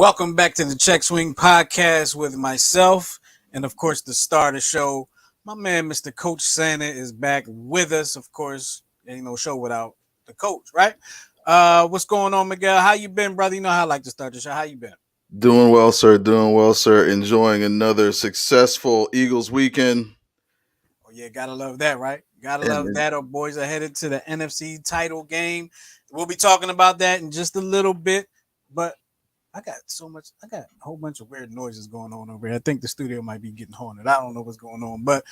Welcome back to the Check Swing Podcast with myself and, of course, the star of the show. My man, Mr. Coach Santa, is back with us. Of course, ain't no show without the coach, right? What's going on, Miguel? How you been, brother? You know how I like to start the show. How you been? Doing well, sir. Doing well, sir. Enjoying another successful Eagles weekend. Oh, yeah, gotta love that, right? Gotta love And that. Our boys are headed to the NFC title game. We'll be talking about that in just a little bit. But I got a whole bunch of weird noises going on over here. I think the studio might be getting haunted. I don't know what's going on, but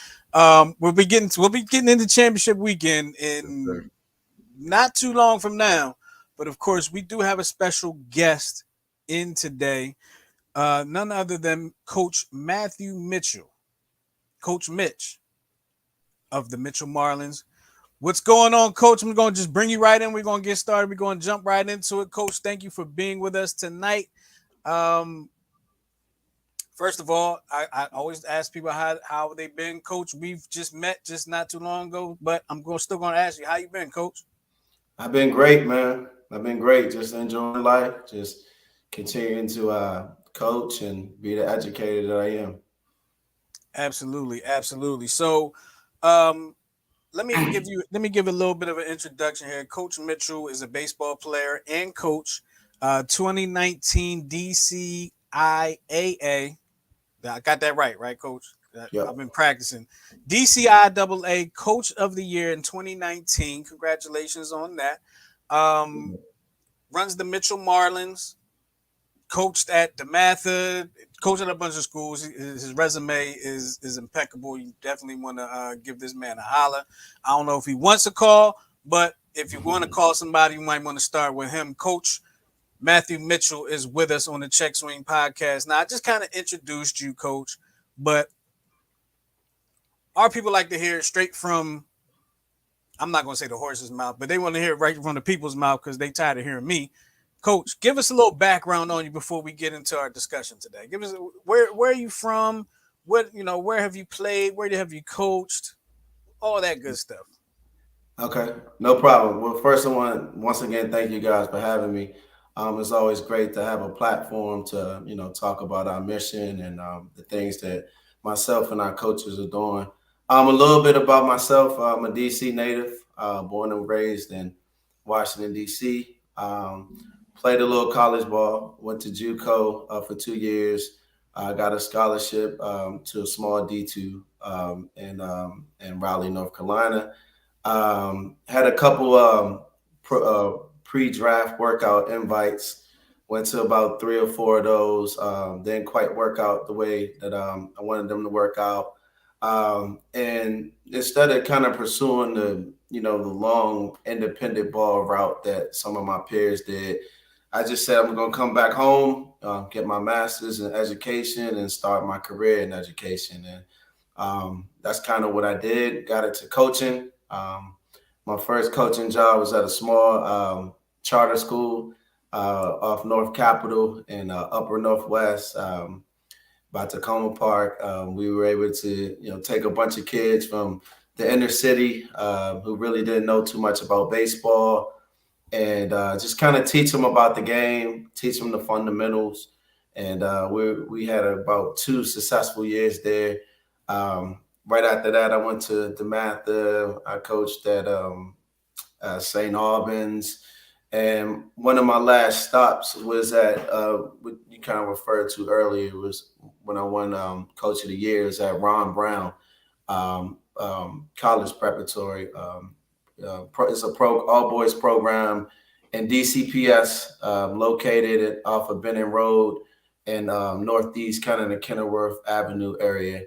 we'll be getting into championship weekend in not too long from now. But of course, we do have a special guest in today, none other than Coach Matthew Mitchell, Coach Mitch of the Mitchell Marlins. What's going on, Coach? I'm going to just bring you right in. We're going to get started. We're going to jump right into it, Coach. Thank you for being with us tonight. Um, First of all, I always ask people how they been, Coach. We've just met just not too long ago, but still going to ask you how you been, Coach. I've been great, man. I've been great. Just enjoying life. Just continuing to coach and be the educator that I am. Absolutely, absolutely. So, um, let me give a little bit of an introduction here. Coach Mitchell is a baseball player and coach. 2019 DCIAA. I got that right, Coach. I've Yep. been practicing. DCIAA Coach of the Year in 2019. Congratulations on that. Um, Runs the Mitchell Marlins. Coached at DeMatha. Coached at a bunch of schools. His resume is impeccable. You definitely want to give this man a holler. I don't know if he wants a call, but if you want to call somebody, you might want to start with him. Coach Matthew Mitchell is with us on the Check Swing Podcast. Now, I just kind of introduced you, Coach, but our people like to hear it straight from, I'm not going to say the horse's mouth, but they want to hear it right from the people's mouth because they tired of hearing me. Coach, give us a little background on you before we get into our discussion today. Give us where are you from? Where have you played? Where have you coached? All that good stuff. Okay. No problem. Well, first I want once again thank you guys for having me. It's always great to have a platform to talk about our mission and the things that myself and our coaches are doing. A little bit about myself. I'm a DC native, born and raised in Washington D.C. Played a little college ball. Went to JUCO for 2 years. I got a scholarship to a small D2 in Raleigh, North Carolina. Had a couple pre-draft workout invites. Went to about 3 or 4 of those. Didn't quite work out the way that I wanted them to work out. And instead of kind of pursuing the long independent ball route that some of my peers did, I just said I'm going to come back home, get my master's in education, and start my career in education. And that's kind of what I did. Got into coaching. My first coaching job was at a small charter school off North Capitol in Upper Northwest, by Tacoma Park. We were able to take a bunch of kids from the inner city who really didn't know too much about baseball, and just kind of teach them about the game, teach them the fundamentals. And we had about 2 successful years there. Right after that, I went to DeMatha. I coached at St. Albans. And one of my last stops was at what you kind of referred to earlier, was when I won Coach of the Year, is at Ron Brown College Preparatory. It's a all boys program in DCPS, located off of Benning Road in northeast, kind of the Kenilworth Avenue area.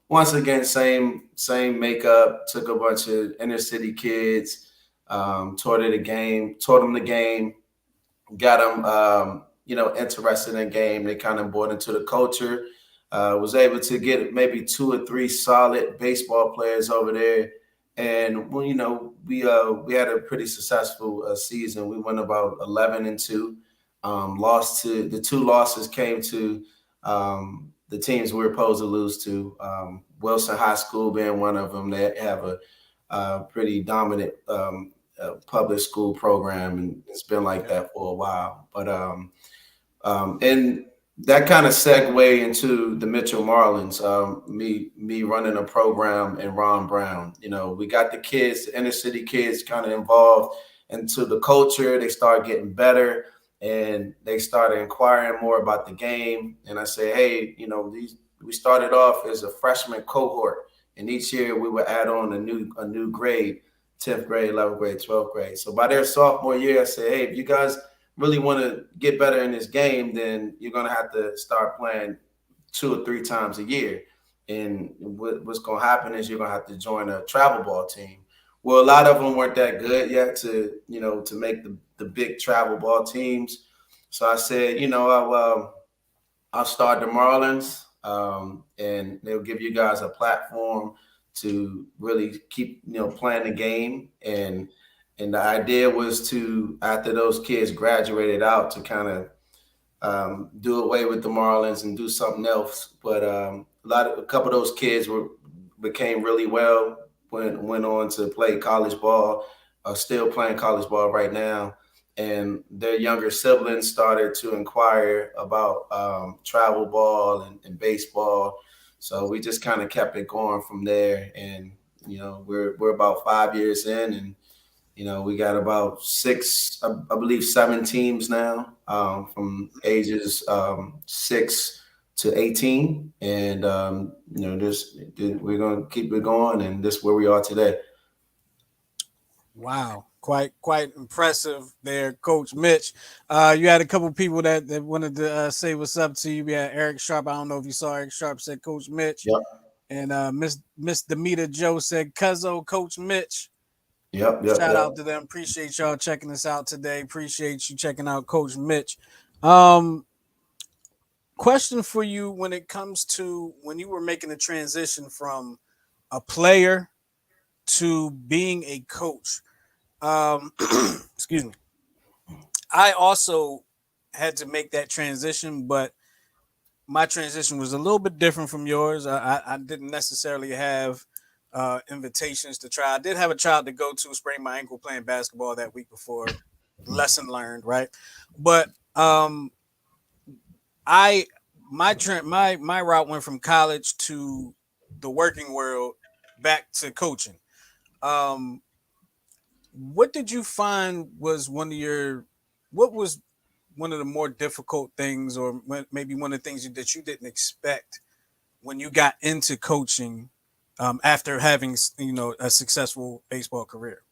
Once again, same makeup. Took a bunch of inner city kids, taught them the game, got them interested in the game. They kind of bought into the culture. Was able to get maybe 2 or 3 solid baseball players over there. And well, we had a pretty successful season. We went about 11-2. Lost to the 2 losses came to the teams we were supposed to lose to. Wilson High School being one of them. They have a pretty dominant public school program, and it's been like that for a while. But And that kind of segue into the Mitchell Marlins. Me running a program in Ron Brown. We got the kids, the inner city kids, kind of involved into the culture. They start getting better, and they started inquiring more about the game. And I say, hey, we started off as a freshman cohort, and each year we would add on a new grade, 10th grade, 11th grade, 12th grade. So by their sophomore year, I say, hey, if you guys really want to get better in this game, then you're going to have to start playing 2 or 3 times a year. And what's going to happen is you're going to have to join a travel ball team. Well, a lot of them weren't that good yet to make the big travel ball teams. So I said, I'll start the Marlins, and they'll give you guys a platform to really keep playing the game. And the idea was to, after those kids graduated out, to kind of do away with the Marlins and do something else. But a couple of those kids became really well, went on to play college ball, are still playing college ball right now. And their younger siblings started to inquire about travel ball and baseball. So we just kind of kept it going from there. And we're about 5 years in, and we got about I believe 7 teams now, from ages 6 to 18, and we're gonna keep it going, and this is where we are today. Wow, quite impressive there, Coach Mitch. You had a couple people that wanted to say what's up to you. We had Eric Sharp. I don't know if you saw Eric Sharp said Coach Mitch, Yep, and Miss Demita Joe said Cuzzo Coach Mitch. yep, yep, Shout yep. out to them. Appreciate y'all checking us out today. Appreciate you checking out Coach Mitch. Um, Question for you: when it comes to when you were making the transition from a player to being a coach, excuse me, I also had to make that transition, but my transition was a little bit different from yours. I didn't necessarily have invitations to try. I did have a child to go to, sprain my ankle playing basketball that week before. Lesson learned, right? But I my route went from college to the working world back to coaching. Um, what did you find was what was one of the more difficult things, or maybe one of the things that you didn't expect when you got into coaching, after having a successful baseball career?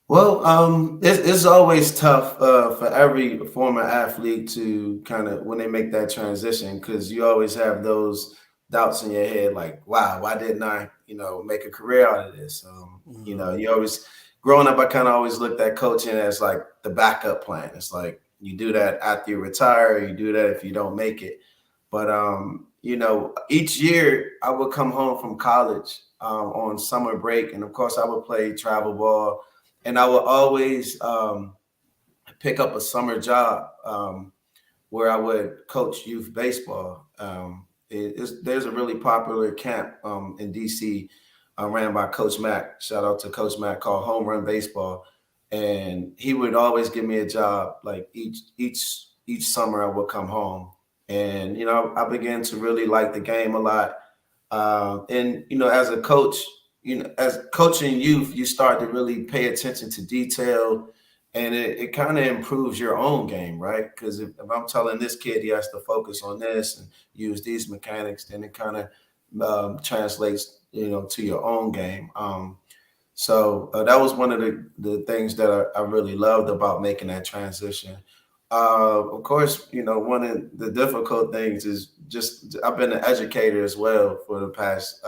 Well, it's always tough for every former athlete to kind of, when they make that transition, because you always have those doubts in your head, like, wow, why didn't I, make a career out of this? Mhm. You always, growing up, I kind of always looked at coaching as like the backup plan. It's like you do that after you retire, you do that if you don't make it. But each year I would come home from college on summer break, and of course I would play travel ball, and I would always pick up a summer job where I would coach youth baseball. There's a really popular camp in DC, ran by Coach Mack. Shout out to Coach Mack, called Home Run Baseball, and he would always give me a job. Like each summer, I would come home, and I began to really like the game a lot. And as a coach, as coaching youth, you start to really pay attention to detail, and it kind of improves your own game, right? Because if I'm telling this kid he has to focus on this and use these mechanics, then it kind of translates, to your own game. So that was one of the things that I really loved about making that transition. Of course, one of the difficult things is just I've been an educator as well for the past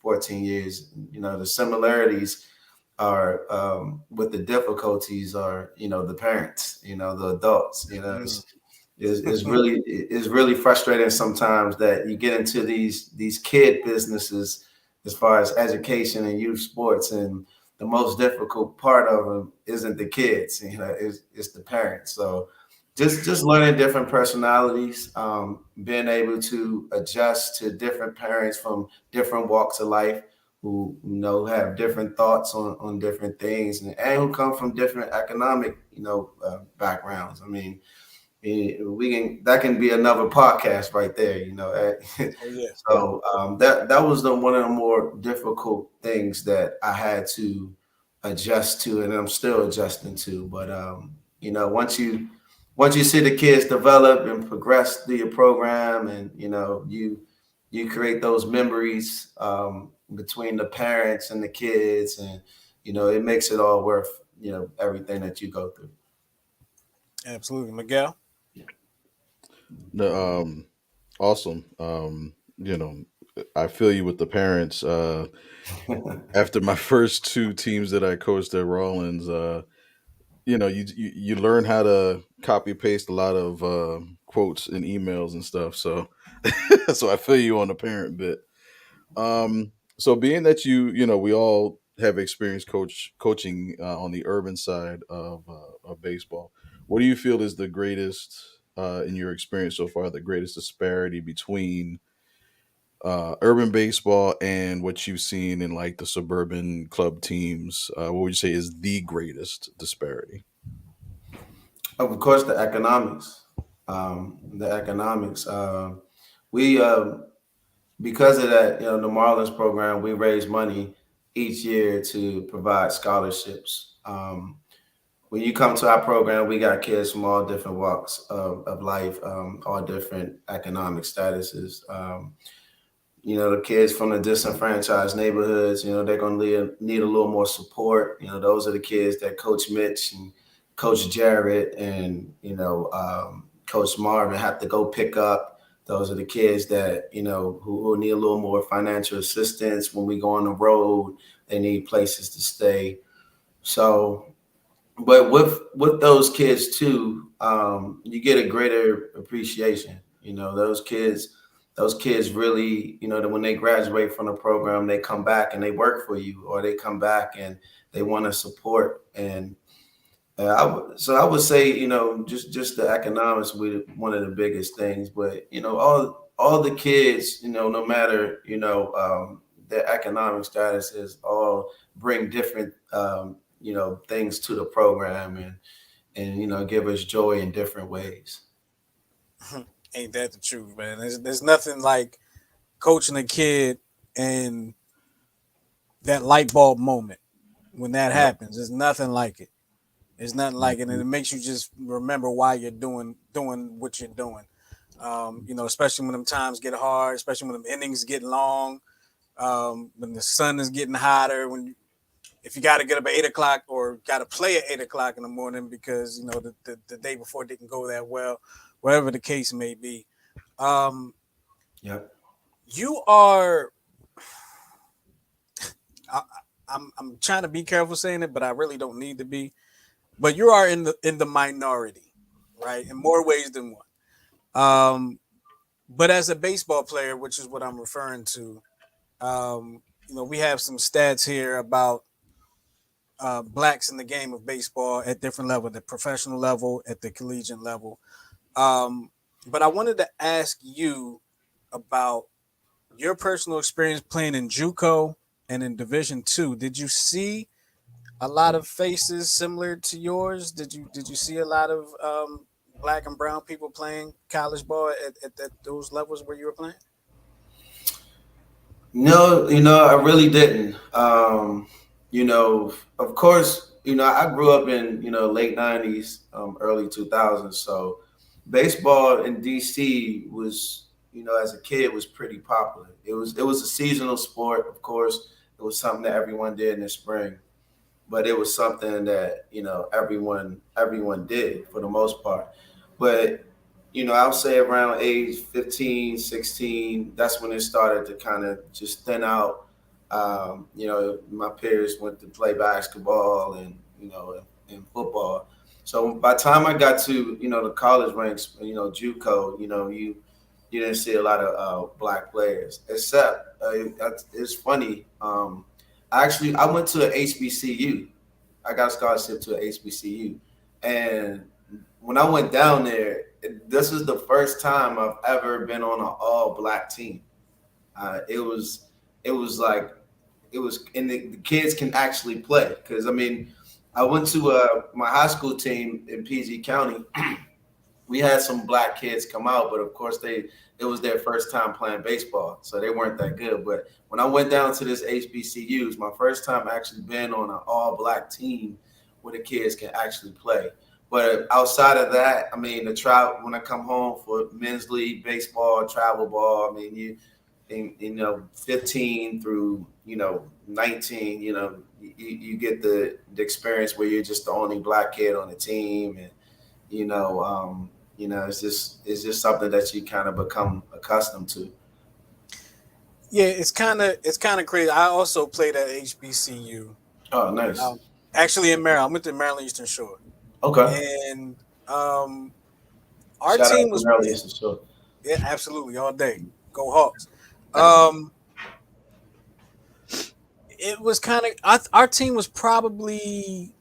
14 years. The similarities are with the difficulties are, the parents, the adults. Mhm. It's really frustrating sometimes that you get into these kid businesses as far as education and youth sports, and the most difficult part of them isn't the kids, it's the parents. So just learning different personalities, being able to adjust to different parents from different walks of life, who have different thoughts on different things, and who come from different economic backgrounds. I mean, that can be another podcast right there, Oh yeah. So that was one of the more difficult things that I had to adjust to, and I'm still adjusting to. But once you see the kids develop and progress through your program, and you create those memories between the parents and the kids, and it makes it all worth everything that you go through. Absolutely. Miguel. The awesome. I feel you with the parents. After my first two teams that I coached at Rollins, you learn how to copy paste a lot of quotes and emails and stuff. So so I feel you on the parent bit. So being that we all have experience coaching on the urban side of baseball. What do you feel is the greatest in your experience so far? The greatest disparity between urban baseball and what you've seen in like the suburban club teams? What would you say is the greatest disparity? Of course, the economics. The economics. We Because of that, the Marlins program, we raise money each year to provide scholarships. When you come to our program, we got kids from all different walks of life, all different economic statuses. The kids from the disenfranchised neighborhoods, they're going to need a little more support. Those are the kids that Coach Mitch and Coach Jarrett and, Coach Marvin have to go pick up. Those are the kids that, who need a little more financial assistance when we go on the road. They need places to stay. So, but with those kids too, you get a greater appreciation. Those kids really, that when they graduate from the program, they come back and they work for you, or they come back and they want to support. And so I would say, just the economics with one of the biggest things. But all the kids, no matter their economic status, is all bring different things to the program, and give us joy in different ways. Ain't that the truth, man? There's nothing like coaching a kid and that light bulb moment when that Yeah. happens. There's nothing like it. There's nothing like it, and it makes you just remember why you're doing what you're doing. Especially when them times get hard, especially when them innings get long, when the sun is getting hotter, if you got to get up at 8 o'clock or got to play at 8 o'clock in the morning because the day before didn't go that well, whatever the case may be. Um, Yep. you are. I, I'm trying to be careful saying it, but I really don't need to be. But you are in the minority, right? In more ways than one. But as a baseball player, which is what I'm referring to, we have some stats here about blacks in the game of baseball at different levels, the professional level, at the collegiate level. But I wanted to ask you about your personal experience playing in JUCO and in Division II. Did you see a lot of faces similar to yours? Did you see a lot of black and brown people playing college ball at those levels where you were playing? No, I really didn't. Of course, I grew up in, late 90s, early 2000s. So baseball in DC was, as a kid, was pretty popular. It was a seasonal sport, of course. It was something that everyone did in the spring, but it was something that, everyone did for the most part. But I'll say around age 15, 16, that's when it started to kind of just thin out. My peers went to play basketball and, and football. So by the time I got to, the college ranks, JUCO, you didn't see a lot of black players, except it's funny. I went to an HBCU. I got a scholarship to an HBCU. And when I went down there, this is the first time I've ever been on an all black team. It was like and the kids can actually play, because I went to my high school team in PG County. we had some black kids come out, but of course it was their first time playing baseball, so they weren't that good. But when I went down to this HBCU, it's my first time actually being on an all black team where the kids can actually play. But outside of that, I mean, the travel when I come home for men's league baseball, travel ball. I mean, you know, 15 through 19. You get the experience where you're just the only black kid on the team, and it's just something that you kind of become accustomed to. Yeah, it's kind of crazy. I also played at HBCU. Oh, nice. Um, actually in Maryland, I went to Maryland Eastern Shore, Okay. and um, our Shout team out to was Maryland for sure. yeah, absolutely all day. Go Hawks. Thank you. Um, it was kind of our team was probably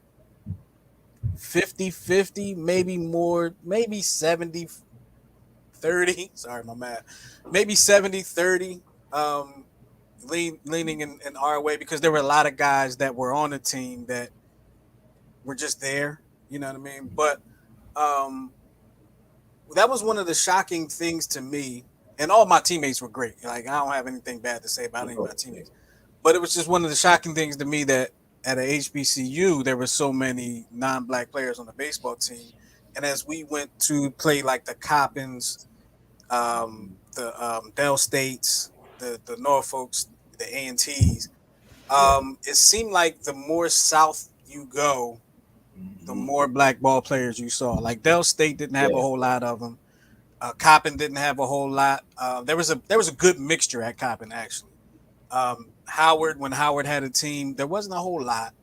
50-50, maybe more, maybe 70-30. Sorry, my math. Maybe 70-30. Um, leaning in our way because there were a lot of guys that were on the team that were just there. You know what I mean? But um, that was one of the shocking things to me. And all my teammates were great. Like I don't have anything bad to say about any of my teammates. But it was just one of the shocking things to me that at a HBCU there were so many non-black players on the baseball team. And as we went to play like the Coppins, the Dell States, the Norfolks, the A&Ts, Yeah. it seemed like the more south you go, the Mhm. more black ball players you saw. Like Dell State didn't have a Yeah. whole lot of them. Coppin didn't have a whole lot. There was a good mixture at Coppin actually. Howard, when Howard had a team, there wasn't a whole lot.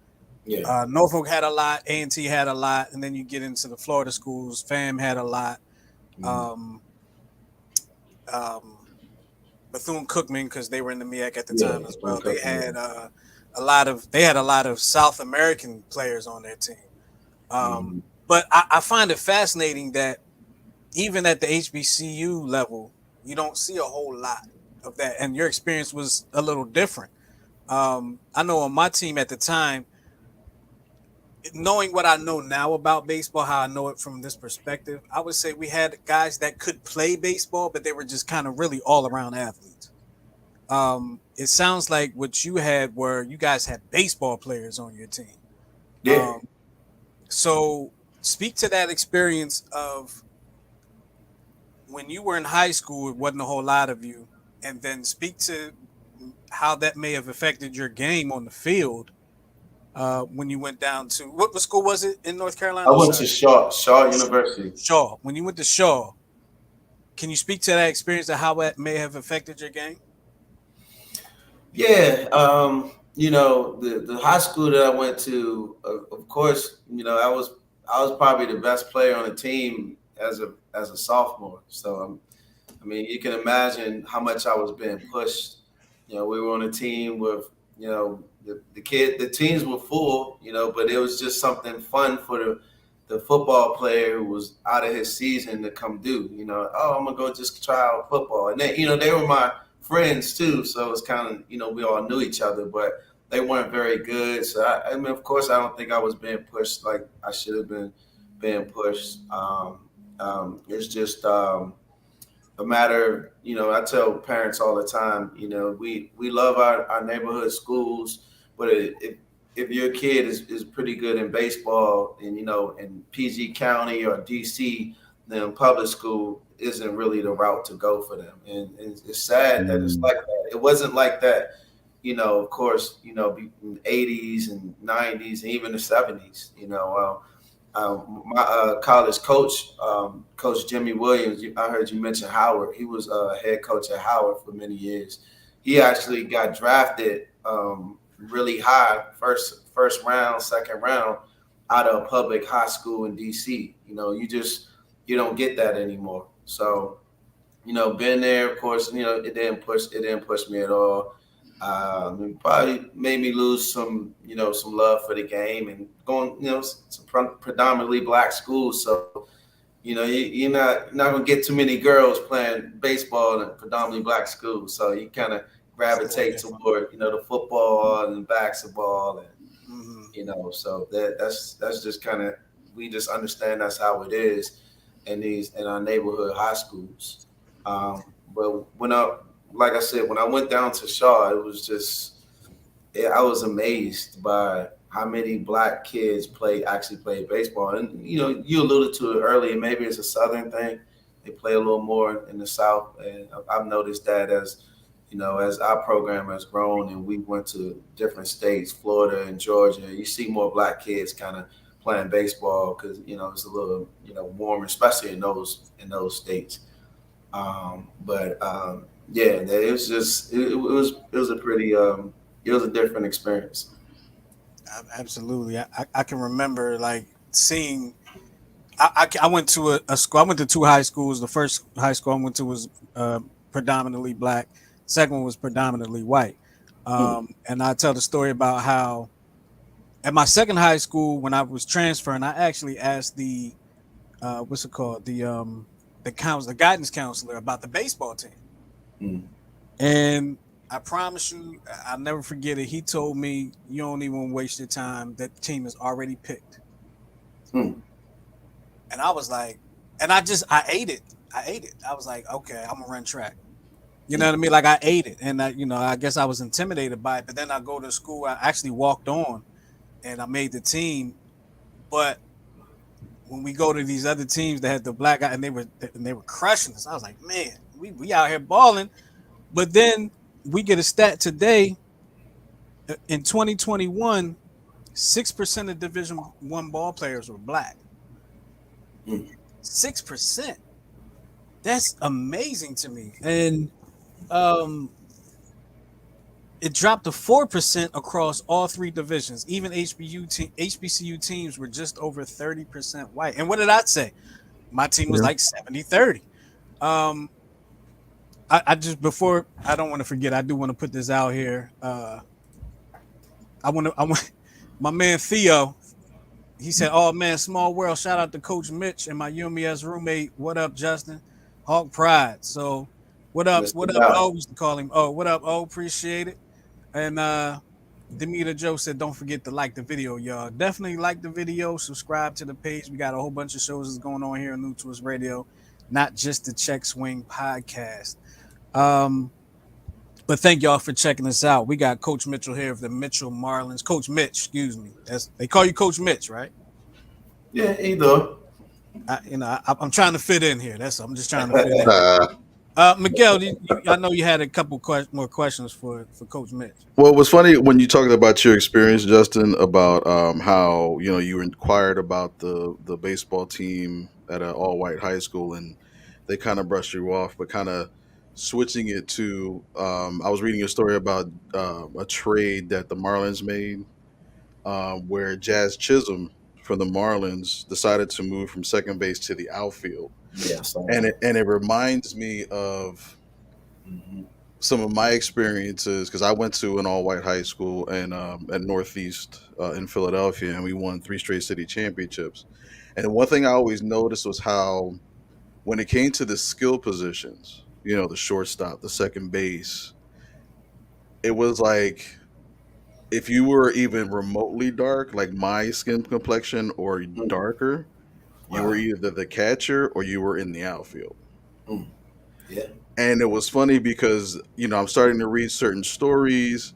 Yeah. Norfolk had a lot, A&T had a lot, and then you get into the Florida schools. FAM had a lot. Mhm. Um, um, Bethune Cookman, because they were in the MEAC at the Yeah. time as Don't well. They cook me. had a lot of South American players on their team. Mhm. But I find it fascinating that even at the HBCU level, you don't see a whole lot of that, and your experience was a little different. I know on my team at the time, knowing what I know now about baseball, how I know it from this perspective, I would say we had guys that could play baseball, but they were just kind of really all around athletes. It sounds like what you had were you guys had baseball players on your team. Yeah. Um, so speak to that experience of when you were in high school, it wasn't a whole lot of you, and then speak to how that may have affected your game on the field when you went down to what school was it in North I Carolina? went to Sorry, Shaw University. Shaw. When you went to Shaw, can you speak to that experience of how that may have affected your game? Yeah, the high school that I went to, of course, I was probably the best player on the team as a sophomore. So I mean, you can imagine how much I was being pushed. We were on a team with, the teams were full, but it was just something fun for the football player who was out of his season to come do. Oh, I'm gonna go just try out football, and they were my friends too, so it's kind of we all knew each other, but they weren't very good. So I mean, of course, I don't think I was being pushed like I should have been being pushed. It's just. A matter, I tell parents all the time, we love our neighborhood schools, but if your kid is pretty good in baseball and, in PG County or DC, then public school isn't really the route to go for them. And it's sad that it's Mm. like that. It wasn't like that, of course, in the 80s and 90s and even the 70s, my college coach, Coach Jimmy Williams. I heard you mention Howard. He was head coach at Howard for many years. He actually got drafted really high, first round, second round, out of a public high school in DC. You don't get that anymore. So been there. Of course, it didn't push me at all. It probably made me lose some love for the game and going, to predominantly black schools. So, you're not gonna get too many girls playing baseball in a predominantly black schools. So you kind of It's a little gravitate different. toward, the football and basketball, and Hmm. so that's just kind of we just understand that's how it is. in our neighborhood high schools. But when I, like I said, when I went down to Shaw, it was just I was amazed by how many black kids actually play baseball. And you alluded to it earlier. Maybe it's a Southern thing. They play a little more in the South, and I've noticed that as our program has grown and we went to different states, Florida and Georgia, you see more black kids kind of playing baseball because it's a little warmer, especially in those states. But yeah, it was just it was a pretty it was a different experience. Absolutely. I can remember like seeing. I went to a school. I went to two high schools. The first high school I went to was predominantly black. Second one was predominantly white. Mm, And I tell the story about how at my second high school when I was transferring, I actually asked the what's it called the guidance counselor about the baseball team, mm, and I promise you, I'll never forget it. He told me, "You don't even waste your time. That team is already picked." mm, And I was like, and I ate it. I ate it. I was like, okay, I'm gonna run track. You know mm. what I mean? Like I ate it, and I guess I was intimidated by it. But then I go to school. I actually walked on, and I made the team. But when we go to these other teams that had the black guy, and they were crushing us, I was like, man, we out here balling. But then we get a stat today in 2021, 6% of Division 1 ball players were black. Mm. 6%. That's amazing to me. And um, it dropped to 4% across all three divisions. Even HBCU teams were just over 30% white. And what did I say? My team was Yeah. like 70-30. Um, I just before I don't want to forget, I do want to put this out here. I want my man Theo. He said, "Oh man, small world. Shout out to Coach Mitch and my UMES roommate. What up, Justin? Hawk Pride. So, what up? Mr. What up? Dollar. Oh, we used to call him. Oh, what up? Oh, appreciate it. And Demeter Joe said, "Don't forget to like the video, y'all. Definitely like the video. Subscribe to the page. We got a whole bunch of shows that's going on here on New Twist Radio, not just the Check Swing podcast. Um, but thank y'all for checking us out. We got Coach Mitchell here of the Mitchell Marlins. Coach Mitch, excuse me. They call you Coach Mitch, right? Yeah, either. I'm trying to fit in here. I'm just trying to fit in. Uh, Miguel, I know you had a couple more questions for Coach Mitch. well, it was funny when you talked about your experience, Justin, about how you inquired about the baseball team at an all white high school, and they kind of brushed you off, but kind of switching it to I was reading a story about a trade that the Marlins made, where Jazz Chisholm from the Marlins decided to move from second base to the outfield, Yeah, so and it reminds me of mhm. some of my experiences because I went to an all white high school and at Northeast in Philadelphia, and we won three straight city championships. And one thing I always noticed was how when it came to the skill positions, the shortstop, the second base, it was like if you were even remotely dark, like my skin complexion or Mm. darker, you were Wow. either the catcher or you were in the outfield. Mm. Yeah. And it was funny because I'm starting to read certain stories,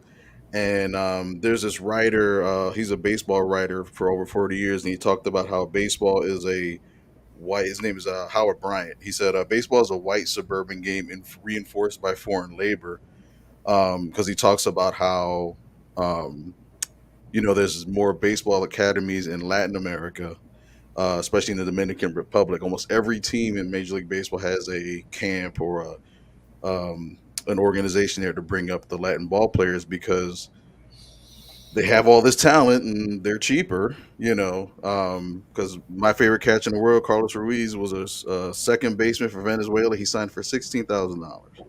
and there's this writer. He's a baseball writer for over 40 years, and he talked about how baseball is a white. His name is Howard Bryant. He said baseball is a white suburban game reinforced by foreign labor. Because he talks about how um, there's more baseball academies in Latin America, especially in the Dominican Republic. Almost every team in Major League Baseball has a camp or an organization there to bring up the Latin ball players because they have all this talent and they're cheaper. Because my favorite catcher in the world, Carlos Ruiz, was a second baseman for Venezuela. He signed for $16,000. You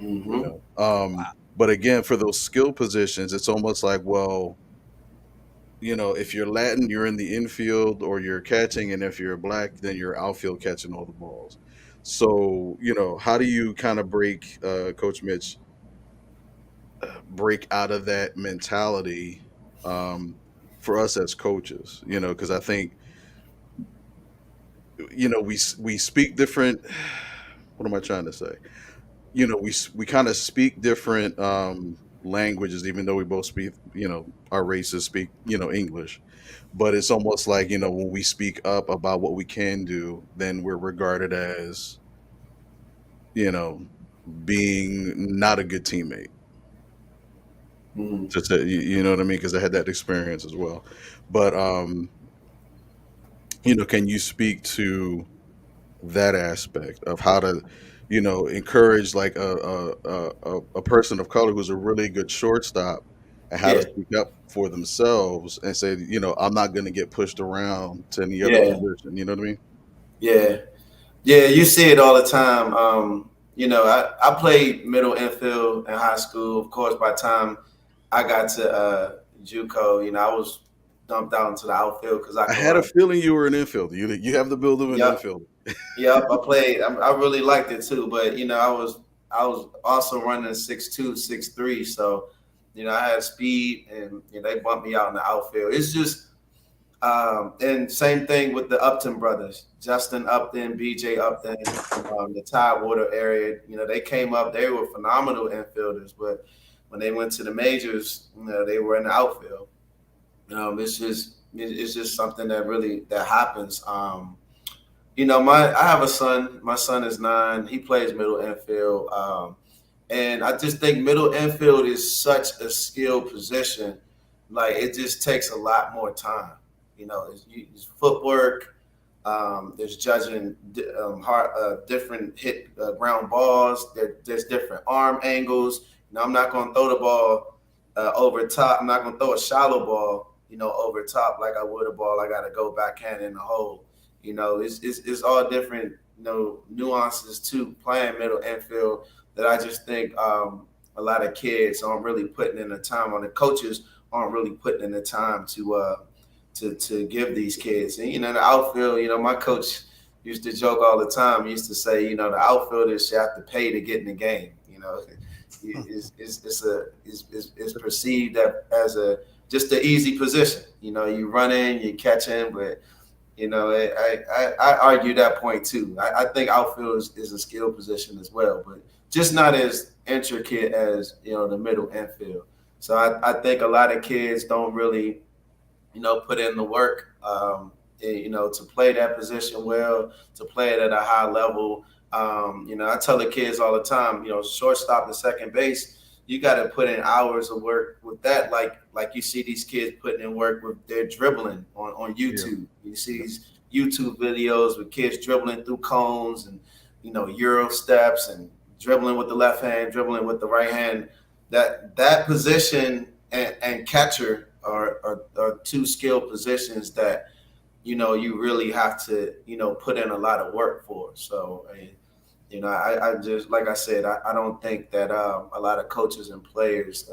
Mm-hmm. know, but again, for those skill positions, it's almost like, well, if you're Latin, you're in the infield or you're catching, and if you're black, then you're outfield catching all the balls. So, how do you kind of Coach Mitch, break out of that mentality um, for us as coaches? Because I think we speak different. What am I trying to say? We kind of speak different languages, even though we both speak, our races speak, English. But it's almost like, when we speak up about what we can do, then we're regarded as, you know, being not a good teammate. Mhm. You know what I mean? Because I had that experience as well. But can you speak to that aspect of how to, encourage like a person of color who's a really good shortstop, and how to Yeah, speak up for themselves and say, I'm not going to get pushed around to any other yeah, position. You know what I mean? yeah, yeah. You see it all the time. I played middle infield in high school. Of course, by the time I got to JUCO, I was dumped out into the outfield because I I could had a run. feeling you were an infielder. You have the build of an Yep, infielder. yep. I played. I really liked it too, but I was also running 6'2", 6'3", so I had speed, and they bumped me out in the outfield. It's just and same thing with the Upton brothers, Justin Upton, BJ Upton, the Tidewater area. They came up. They were phenomenal infielders, but when they went to the majors, they were in the outfield. It's just something that happens. I have a son. My son is 9. He plays middle infield, and I just think middle infield is such a skilled position. Like, it just takes a lot more time. It's footwork. There's judging different hit ground balls. There's different arm angles. I'm not going to throw the ball over top. I'm not going to throw a shallow ball, over top like I would a ball I got to go backhand in the hole. It's all different, nuances to playing middle infield that I just think a lot of kids aren't really putting in the time, or the coaches aren't really putting in the time to give these kids. And the outfield, my coach used to joke all the time. He used to say, the outfielders should have to pay to get in the game. It's perceived as a just an easy position. You run in, you catch in, but I argue that point too. I think outfield is a skill position as well, but just not as intricate as the middle infield. So I think a lot of kids don't really put in the work, to play that position well, to play it at a high level. I tell the kids all the time, shortstop and second base, you got to put in hours of work with that. Like you see these kids putting in work with their dribbling on Yeah. YouTube. You see Yep. these YouTube videos with kids dribbling through cones and, Euro steps, and dribbling with the left hand, dribbling with the right hand. That position and catcher are two skilled positions that you really have to put in a lot of work for. So, I just, like I said, I don't think that a lot of coaches and players,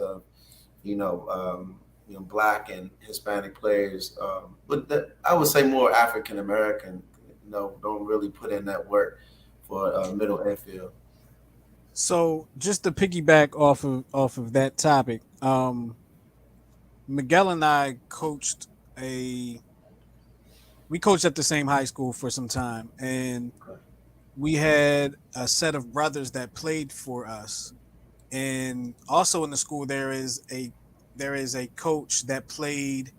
black and Hispanic players, but I would say more African American, don't really put in that work for middle infield. So just to piggyback off of that topic, Miguel and I a we coached at the same high school for some time, and we had a set of brothers that played for us. And also in the school there is a coach that played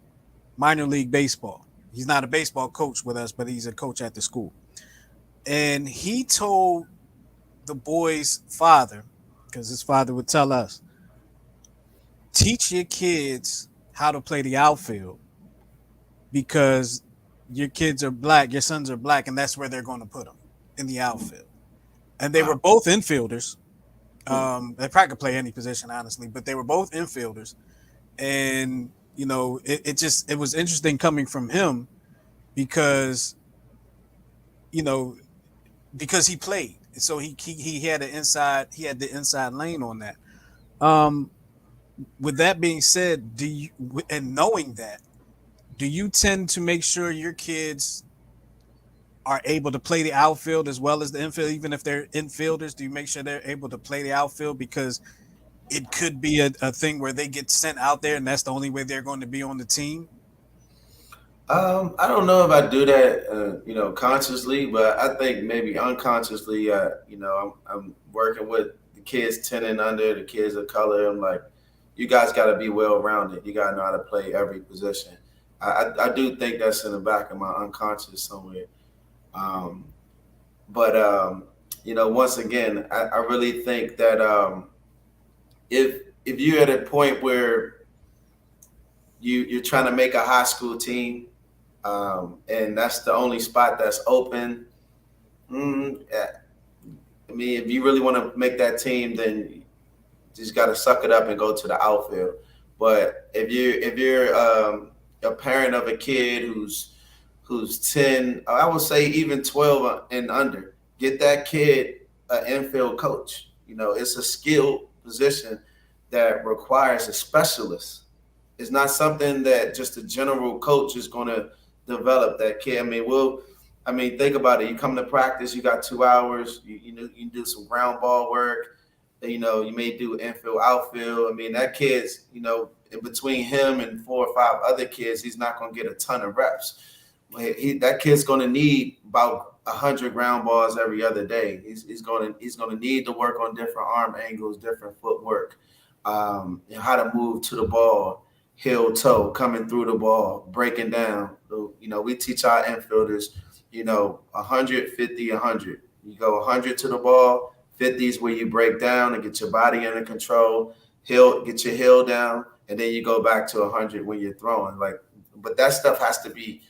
minor league baseball. He's not a baseball coach with us, but he's a coach at the school. And he told the boy's father, because his father would tell us, teach your kids how to play the outfield because your kids are black, your sons are black, and that's where they're going to put them, in the outfield. And they were Wow. both infielders. Hmm. They probably could play any position, honestly, but they were both infielders. And it was interesting coming from him because you know because he played, so he had the inside lane on that. Um, with that being said, and knowing that, do you tend to make sure your kids are able to play the outfield as well as the infield, even if they're infielders? Do you make sure they're able to play the outfield because it could be a thing where they get sent out there and that's the only way they're going to be on the team? I don't know if I do that, consciously, but I think maybe unconsciously, I'm working with the kids 10 and under, the kids of color. I'm like, you guys got to be well rounded. You got to know how to play every position. I do think that's in the back of my unconscious somewhere. Um, but once again, I really think that if you're at a point where you're trying to make a high school team, and that's the only spot that's open. Yeah, I mean, if you really want to make that team, then you just got to suck it up and go to the outfield. But if you're a parent of a kid who's 10, I would say even 12 and under, get that kid an infield coach. It's a skilled position that requires a specialist. It's not something that just a general coach is going to develop that kid. Think about it. You come to practice, you got 2 hours. You do some ground ball work. You may do infield, outfield. That kid's, in between him and 4 or 5 other kids, he's not going to get a ton of reps. That kid's going to need about 100 ground balls every other day. He's going to need to work on different arm angles, different footwork, how to move to the ball, heel toe, coming through the ball, breaking down. We teach our infielders, 100, 50, 100. You go 100 to the ball, 50 is where you break down and get your body under control, get your heel down, and then you go back to 100 when you're throwing. But that stuff has to be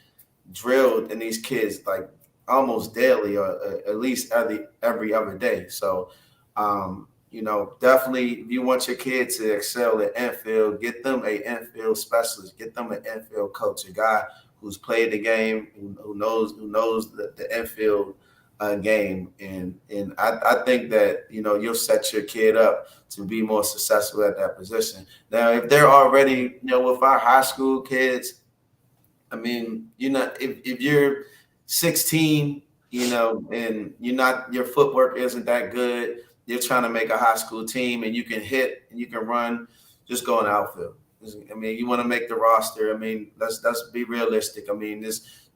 drilled in these kids like almost daily, or at least every other day. So, definitely, if you want your kid to excel at infield, get them a infield specialist, get them an infield coach, a guy who's played the game, who knows the infield game, and I think that you'll set your kid up to be more successful at that position. Now, if they're already with our high school kids, if you're 16, and your footwork isn't that good, you're trying to make a high school team and you can hit and you can run, just go in the outfield. You want to make the roster. Let's be realistic.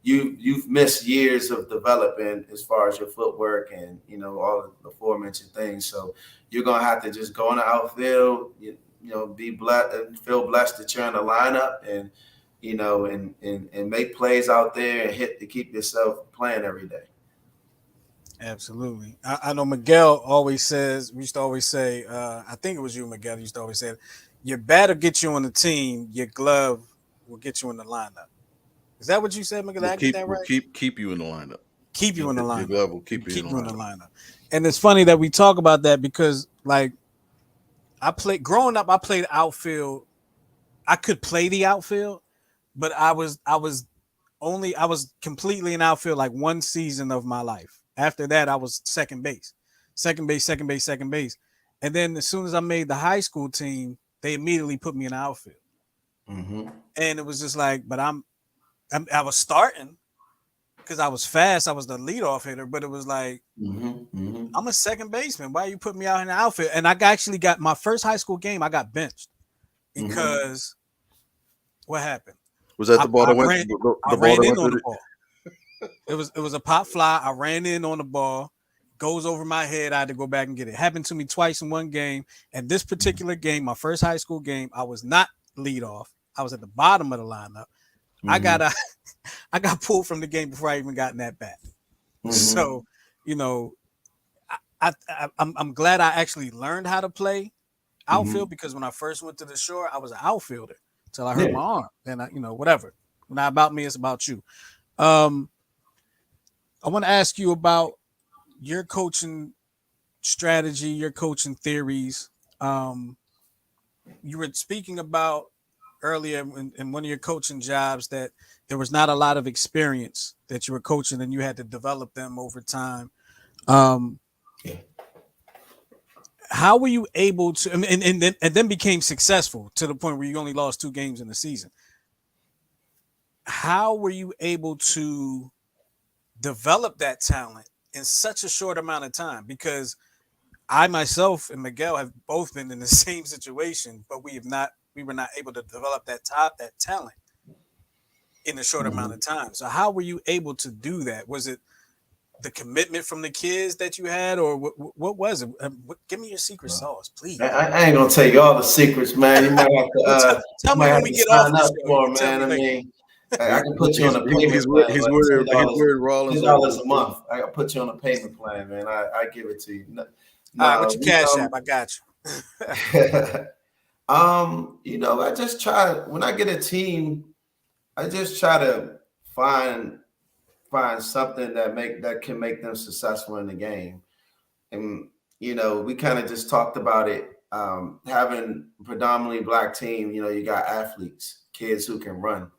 You've missed years of development as far as your footwork and all of the aforementioned things. So you're gonna have to just go in the outfield. Be blessed and feel blessed that you're in the lineup, and and make plays out there and hit to keep yourself playing every day. Absolutely. I know Miguel always says, we used to always say, I think it was you, Miguel, used to always say, your bat will get you on the team, your glove will get you in the lineup. Is that what you said, Miguel? Did I get that right? Keep you in the lineup. Keep you in the Your lineup. glove will keep you Keep in you the in the lineup. lineup. And it's funny that we talk about that because, like, growing up, I played outfield. I could play the outfield, but I was completely in outfield like one season of my life. After that, I was second base, second base, second base, second base. And then as soon as I made the high school team, they immediately put me in the outfield. Mm-hmm. And it was just like, but I was starting because I was fast. I was the leadoff hitter, but it was like, Mm-hmm. Mm-hmm. I'm a second baseman. Why you put me out in the outfield? And I actually got my first high school game. I got benched Mm-hmm. because what happened? Was that I, the ball I that went ran I the ball ran that in went on through the the ball. It was a pop fly. I ran in on the ball, goes over my head. I had to go back and get it. Happened to me twice in one game. And this particular game, my first high school game, I was not lead off. I was at the bottom of the lineup. I got Mm-hmm. a, I got pulled from the game before I even got in that bat. Mm-hmm. So, you know, I'm glad I actually learned how to play Mm-hmm. outfield because when I first went to the shore, I was an outfielder till I hurt Yeah. my arm. And whatever. Not about me, it's about you. Um, I want to ask you about your coaching strategy, your coaching theories. Um, you were speaking about earlier in one of your coaching jobs that there was not a lot of experience that you were coaching and you had to develop them over time. Um, Yeah. how were you able to and then became successful to the point where you only lost 2 games in the season? How were you able to develop that talent in such a short amount of time? Because I myself and Miguel have both been in the same situation, but we were not able to develop that talent. in a short amount Mhm. of time. So how were you able to do that? Was it the commitment from the kids that you had, or what was it? Give me your secret sauce, please. I ain't gonna tell you all the secrets, man. You might have to Well, tell you me might when have we to get off sign the up show. You for can it, tell man. me I later. mean, I can put you on a payment plan, like He's wearing ten Rollins over dollars his a shoulder. month. I can put you on a payment plan, man. I give it to you. No, All right, what's no, your cash app? I got you. I just try when I get a team, I just try to find something that can make them successful in the game. And we kind of just talked about it. Having predominantly black team, you got athletes, kids who can run,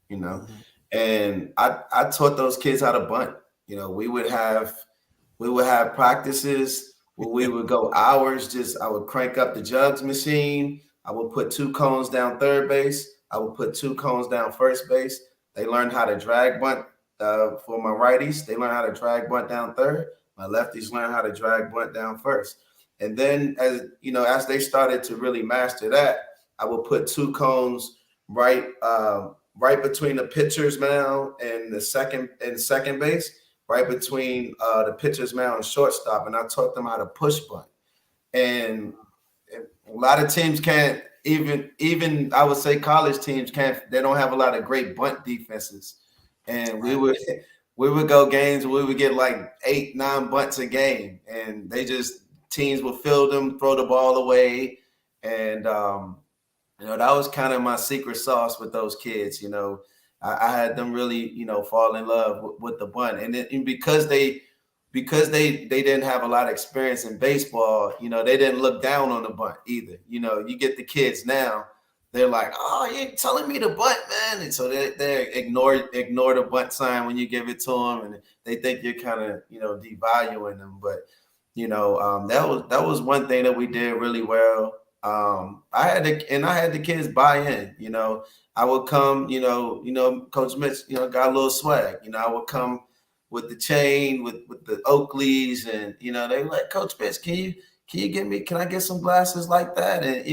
you know, Mhm. and I taught those kids how to bunt. We would have practices where we would go hours. Just I would crank up the jugs machine. I would put two cones down third base. I would put two cones down first base. They learned how to drag bunt. For my righties, they learn how to drag bunt down third. My lefties learn how to drag bunt down first. And then as they started to really master that, I would put two cones right between the pitcher's mound and the second base, right between the pitcher's mound and shortstop, and I taught them how to push bunt. And a lot of teams can't even I would say college teams can't. They don't have a lot of great bunt defenses, and we Right. would we would go games where we would get like 8-9 bunts a game, and they just teams would field them, throw the ball away, and that was kind of my secret sauce with those kids. I had them really, fall in love with the bunt, and because they didn't have a lot of experience in baseball, they didn't look down on the bunt either. You get the kids now, they're like, "Oh, you're telling me to bunt, man," and so they ignore the bunt sign when you give it to them, and they think you're kind of devaluing them. But that was one thing that we did really well. I had the kids buy in. I would come. Coach Mitch, got a little swag. I would come with the chain, with the Oakleys, and they were like, Coach Mitch, can I get some glasses like that? And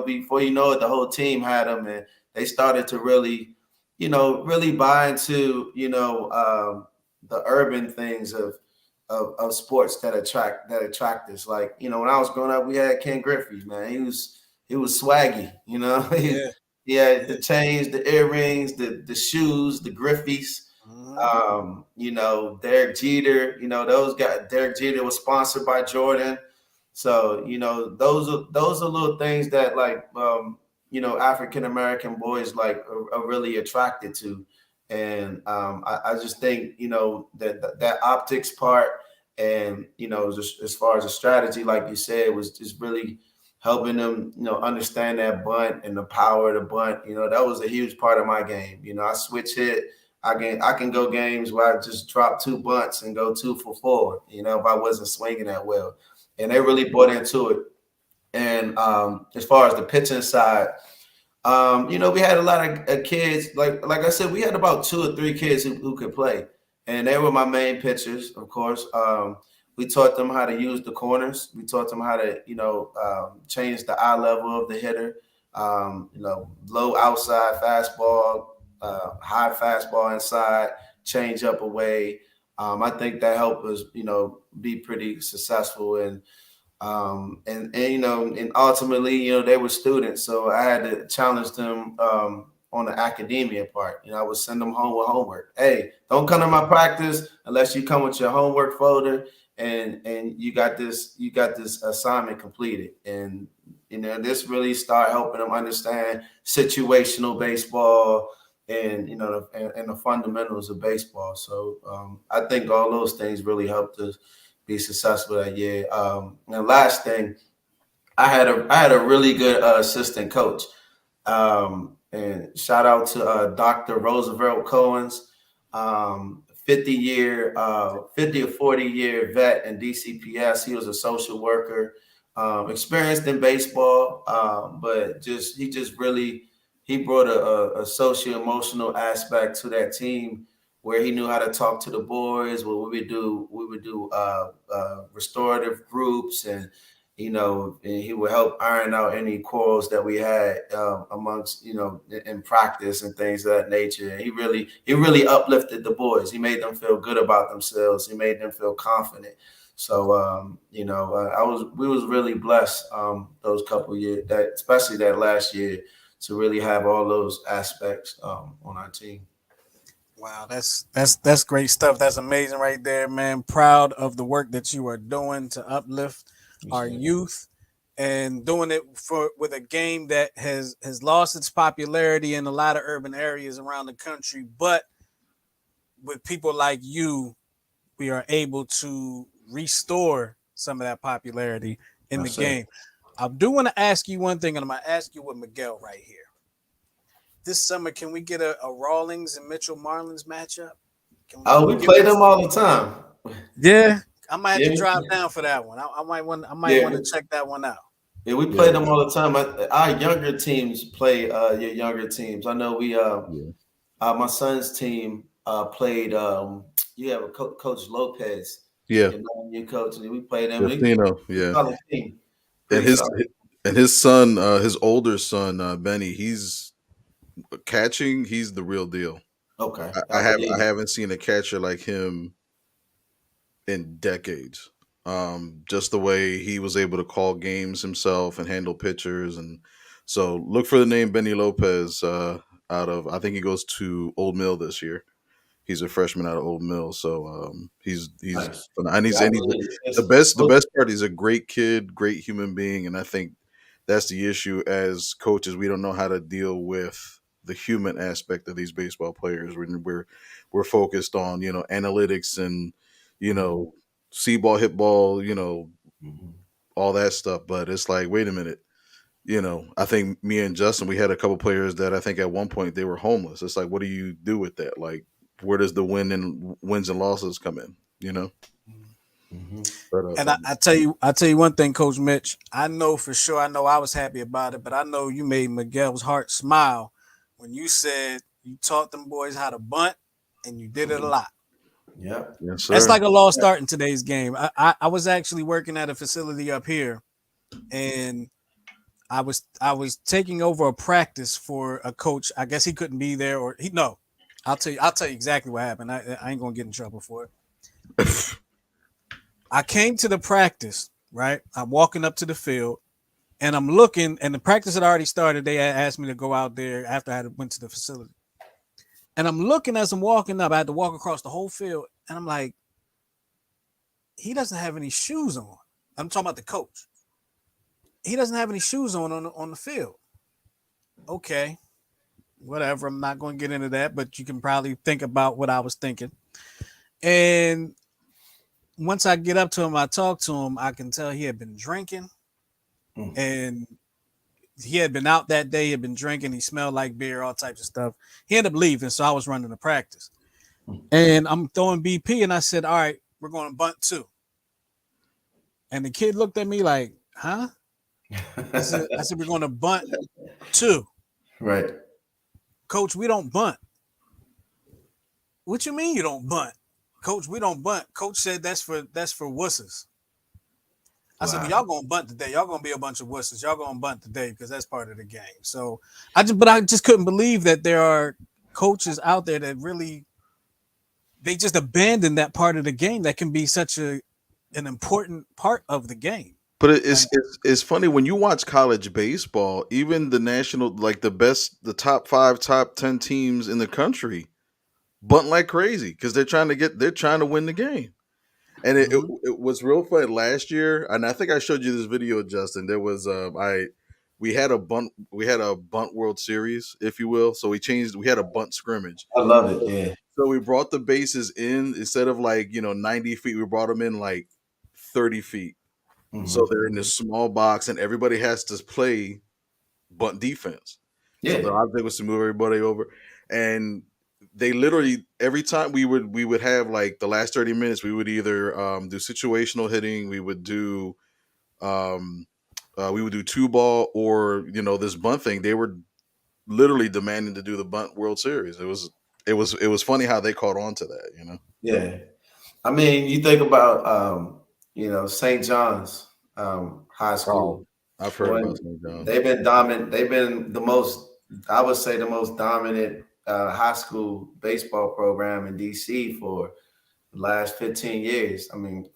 before you know it, the whole team had them, and they started to really buy into the urban things of sports that attract us. Like when I was growing up, we had Ken Griffey. Man, he was swaggy. Yeah. He had the Yeah. chains, the earrings, the shoes, the Griffies. Mhm. Derek Jeter. Those guys. Derek Jeter was sponsored by Jordan. So those are little things that African American boys are really attracted to, and I just think that optics part, and just as far as a strategy, like you said, was just really helping them understand that bunt and the power of the bunt. That was a huge part of my game. I switch hit. I can go games where I just drop two bunts and go 2 for 4. If I wasn't swinging that well, and they really bought into it. And as far as the pitching side, we had a lot of kids. Like I said, we had about 2 or 3 kids who could play, and they were my main pitchers, of course. We taught them how to use the corners. We taught them how to, change the eye level of the hitter. Low outside fastball, high fastball inside, change up away. I think that helped us, be pretty successful. And ultimately, they were students, so I had to challenge them on the academia part. I would send them home with homework. Hey, don't come to my practice unless you come with your homework folder and you got this assignment completed. And this really started helping them understand situational baseball and and the fundamentals of baseball. So I think all those things really helped us be successful that year. And the last thing, I had a really good assistant coach. And shout out to Dr. Roosevelt Cohen's 50 or 40-year vet in DCPS. He was a social worker, experienced in baseball, but he brought a socio emotional aspect to that team where he knew how to talk to the boys. Where we would do restorative groups, and he would help iron out any quarrels that we had amongst, in practice and things of that nature. And he really uplifted the boys. He made them feel good about themselves. He made them feel confident. So, we was really blessed those couple years, that especially that last year, to really have all those aspects on our team. Wow, that's great stuff. That's amazing right there, man. Proud of the work that you are doing to uplift our youth and doing it for with a game that has lost its popularity in a lot of urban areas around the country, but with people like you, we are able to restore some of that popularity in the That's it. game. I do want to ask you one thing, and I'm going to ask you with Miguel right here. This summer, can we get a Rawlings and Mitchell Marlins matchup? Oh, we play them all the time. Yeah, I might have Yeah, to drive down for that one. I might want. I might want yeah, to check that one out. yeah. We play them all the time. Our younger teams play your younger teams. I know Yeah. my son's team played. You have a Coach Lopez, Yeah. your new coach, and we played them. Justino, They yeah. solid team, And pretty solid. his son, his older son, Benny, he's catching, he's the real deal. Okay, I I have believe I it. haven't seen a catcher like him in decades. Just the way he was able to call games himself and handle pitchers, and so look for the name Benny Lopez. Out of I think he goes to Old Mill this year. He's a freshman out of Old Mill, so he's Nice. and Yeah, he's I and he's believe it. the best part. He's a great kid, great human being, and I think that's the issue as coaches. We don't know how to deal with the human aspect of these baseball players. We're focused on analytics and you Mhm, know see ball, hit ball, mhm. all that stuff. But it's like, wait a minute. I think me and Justin, we had a couple players that I think at one point they were homeless. It's like, what do you do with that? Like, where does the wins and losses come in? Mhm. But And I tell you one thing, Coach Mitch. I know for sure. I know I was happy about it, but I know you made Miguel's heart smile when you said you taught them boys how to bunt, and you did it a lot. Yeah. yes, That's sir. like a lost start in today's game. I was actually working at a facility up here, and I was taking over a practice for a coach. I guess he couldn't be there, or he no. I'll tell you exactly what happened. I ain't gonna get in trouble for it. I came to the practice, right? I'm walking up to the field and I'm looking, and the practice had already started. They had asked me to go out there after I had went to the facility. And I'm looking as I'm walking up. I had to walk across the whole field, and I'm like, he doesn't have any shoes on. I'm talking about the coach. He doesn't have any shoes on the field. Okay, whatever. I'm not going to get into that, but you can probably think about what I was thinking. And once I get up to him, I talk to him. I can tell he had been drinking, Mm. and he had been out that day. He had been drinking. He smelled like beer, all types of stuff. He ended up leaving, so I was running the practice. And I'm throwing BP, and I said, "All right, we're going to bunt two." And the kid looked at me like, "Huh?" I said, "We're going to bunt two, Right. Coach. We don't bunt." What you mean you don't bunt, Coach? We don't bunt. Coach said that's for wusses. I said, "Well, Wow. y'all gonna bunt today. Y'all gonna be a bunch of wusses. Y'all gonna bunt today because that's part of the game." So I just couldn't believe that there are coaches out there that really they just abandon that part of the game that can be such an important part of the game. But And it's funny when you watch college baseball, even the national, like the top five, top 10 teams in the country, bunt like crazy because they're trying to win the game. And Mhm. it was real fun last year, and I think I showed you this video, Justin. There was I we had a bunt World Series, if you will. So we had a bunt scrimmage. I love it. Yeah. So we brought the bases in instead of 90 feet, we brought them in like 30 feet. So Hmm. they're in this small box, and everybody has to play bunt defense. So the Yeah. object was to move everybody over, and they literally every time we would have like the last 30 minutes, we would either do situational hitting, um, we would do two ball, or this bunt thing. They were literally demanding to do the bunt World Series. It was funny how they caught on to that. Yeah. I mean, you think about St. John's. high school. I've heard about St. John's. They've been dominant. They've been the most, I would say, the most dominant high school baseball program in DC for the last 15 years. I mean,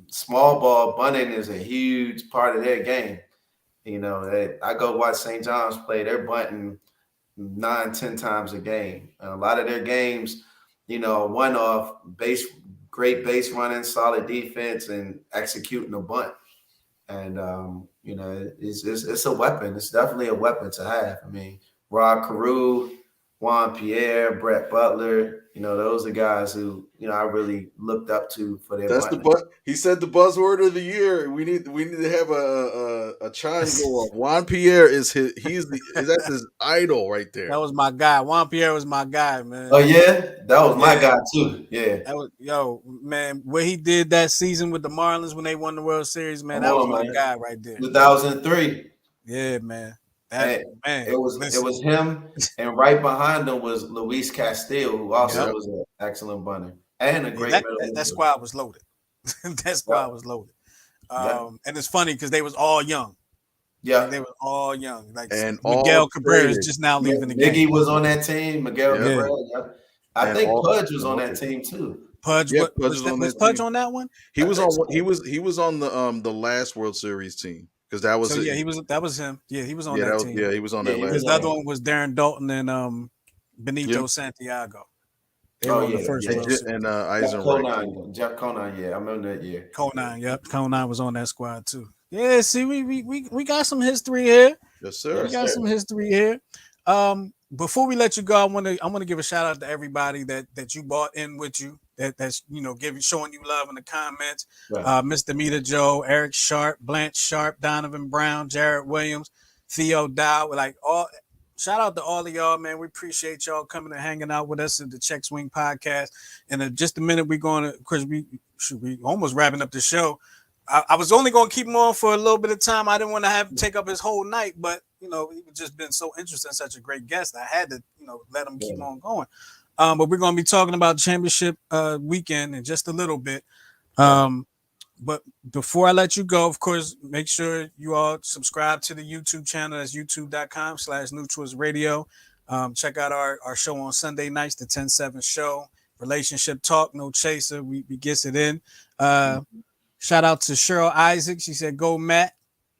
small ball bunting is a huge part of their game. I go watch St. John's play. They're bunting 9, 10 times a game. And a lot of their games, one off great base running, solid defense, and executing a bunt. And it's a weapon. It's definitely a weapon to have. I mean, Rod Carew, Juan Pierre, Brett Butler. Those are guys who I really looked up to for their. That's he said the buzzword of the year. We need to have a chime go off. Juan Pierre is that's his idol right there. That was my guy. Juan Pierre was my guy, man. Oh yeah, that was my guy too. Yeah, that was man. What he did that season with the Marlins when they won the World Series, man. That was my guy right there. 2003. Yeah, man. It was him, and right behind him was Luis Castillo, who also was an excellent bunter and a great. That squad was loaded. That squad was loaded. And it's funny because they was all young. Yeah, they were all young. Like and Miguel Cabrera is just now leaving the game. Miggy was on that team. Miguel Cabrera. Yeah. I think Pudge was on that team too. Pudge, was Pudge on that one? He was on. He was on the last World Series team. Because that was that was him. Yeah, he was on that team. Yeah, he was on that last. Because the other one was Darren Dalton and Benito Santiago. They were on the first and Eisenreich. Jeff Conine, I remember that year. Conine was on that squad too. Yeah, see, we got some history here. Yes, sir. We got some history here. Before we let you go, I want to give a shout out to everybody that you brought in with you. That's showing you love in the comments. Right. Mr. Mita Joe, Eric Sharp, Blanche Sharp, Donovan Brown, Jared Williams, Theo Dow. Shout out to all of y'all, man. We appreciate y'all coming and hanging out with us at the Check Swing Podcast. And in just a minute, we're going to, of course, we almost wrapping up the show. I was only going to keep him on for a little bit of time. I didn't want to have to take up his whole night, but he just been so interesting, such a great guest. I had to, let him keep on going. But we're going to be talking about championship weekend in just a little bit. But before I let you go, of course, make sure you all subscribe to the YouTube channel. That's youtube.com/New Radio. Check out our show on Sunday nights, the 10-7 show. Relationship Talk, no chaser. We gets it in. Shout out to Cheryl Isaac. She said, go Matt.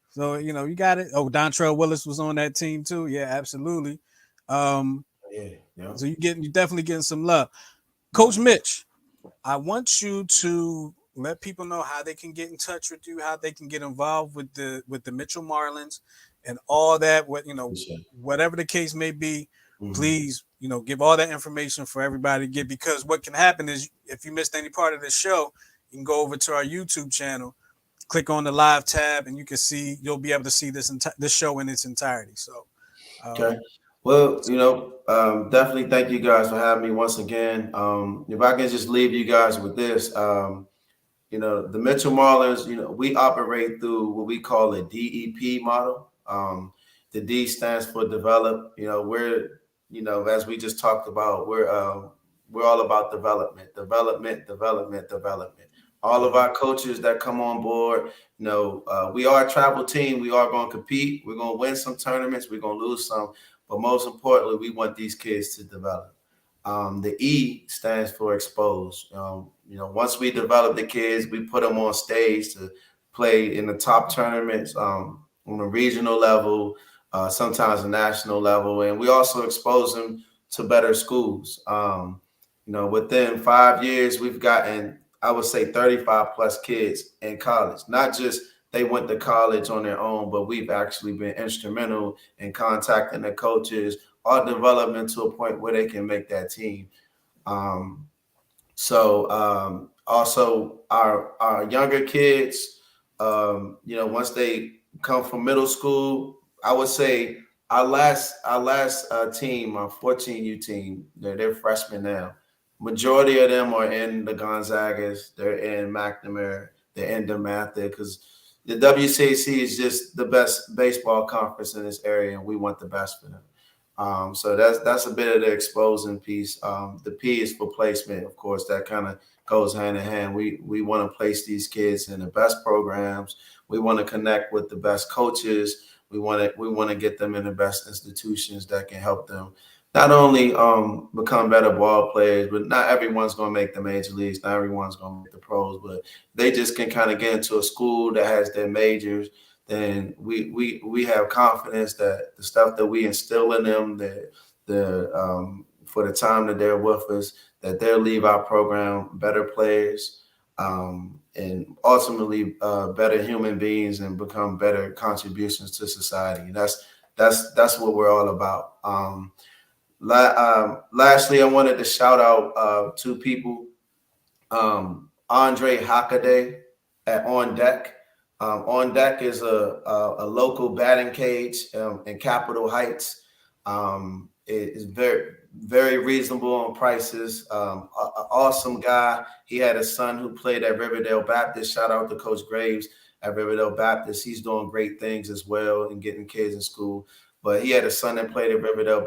So, you got it. Oh, Dontrell Willis was on that team too. Yeah, absolutely. So you're definitely getting some love. Coach Mitch, I want you to let people know how they can get in touch with you, how they can get involved with the Mitchell Marlins and all that. Whatever the case may be, please, give all that information for everybody to get, because what can happen is if you missed any part of the show, you can go over to our YouTube channel, click on the live tab, and you'll be able to see this show in its entirety. So, okay. Well, definitely thank you guys for having me once again. If I can just leave you guys with this, the Mitchell Marlins, we operate through what we call a DEP model. The D stands for develop. We're, as we just talked about, we're all about development. All of our coaches that come on board, we are a travel team. We are going to compete. We're going to win some tournaments. We're going to lose some. But most importantly, we want these kids to develop. The E stands for expose. Once we develop the kids, we put them on stage to play in the top tournaments on a regional level, sometimes a national level. And we also expose them to better schools. Within 5 years, we've gotten, I would say, 35 plus kids in college. Not just they went to college on their own, but we've actually been instrumental in contacting the coaches or development to a point where they can make that team. Also our younger kids, once they come from middle school, I would say our last team, our 14U team, they're freshmen now. Majority of them are in the Gonzagas, they're in McNamara, they're in DeMatha, because the WCAC is just the best baseball conference in this area, and we want the best for them. So that's a bit of the exposing piece. The P is for placement, of course. That kind of goes hand in hand. We want to place these kids in the best programs. We want to connect with the best coaches. We want to get them in the best institutions that can help them not only become better ball players, but not everyone's going to make the major leagues. Not everyone's going to make the pros, but they just can kind of get into a school that has their majors. Then we have confidence that the stuff that we instill in them, that for the time that they're with us, that they'll leave our program better players, and ultimately better human beings and become better contributions to society. That's what we're all about. Lastly, I wanted to shout out two people. Andre Hockaday at On Deck. On Deck is a local batting cage in Capitol Heights. It is very reasonable on prices. Awesome guy. He had a son who played at Riverdale Baptist. Shout out to Coach Graves at Riverdale Baptist. He's doing great things as well and getting kids in school. But he had a son that played at Riverdale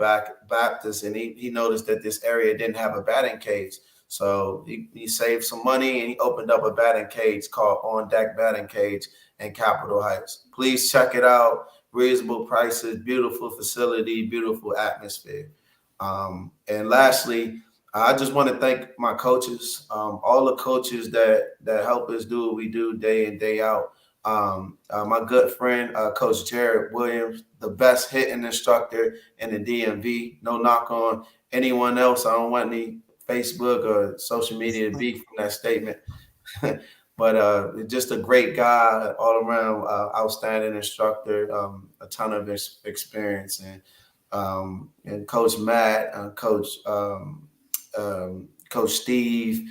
Baptist, and he noticed that this area didn't have a batting cage. So he saved some money and he opened up a batting cage called On Deck Batting Cage in Capitol Heights. Please check it out. Reasonable prices, beautiful facility, beautiful atmosphere. And lastly, I just want to thank my coaches, all the coaches that help us do what we do day in, day out. My good friend, Coach Jared Williams, the best hitting instructor in the DMV. No knock on anyone else. I don't want any Facebook or social media beef from that statement. But just a great guy, all around outstanding instructor, a ton of experience, and Coach Matt, Coach Steve,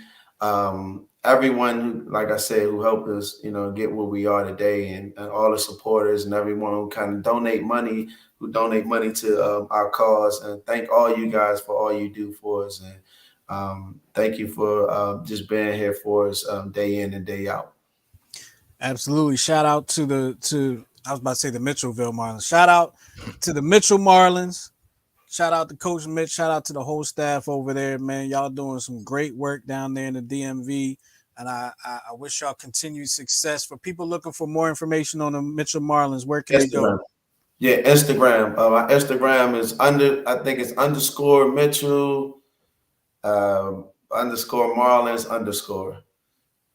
everyone who, like I said, who helped us, get where we are today, and all the supporters and everyone who kind of donate money to our cause. And thank all you guys for all you do for us. And thank you for just being here for us day in and day out. Absolutely. Shout out to I was about to say the Mitchellville Marlins. Shout out to the Mitchell Marlins. Shout out to Coach Mitch. Shout out to the whole staff over there, man. Y'all doing some great work down there in the DMV. And I wish y'all continued success. For people looking for more information on the Mitchell Marlins, where can they go? Yeah, Instagram. My Instagram is I think it's underscore Mitchell underscore Marlins underscore.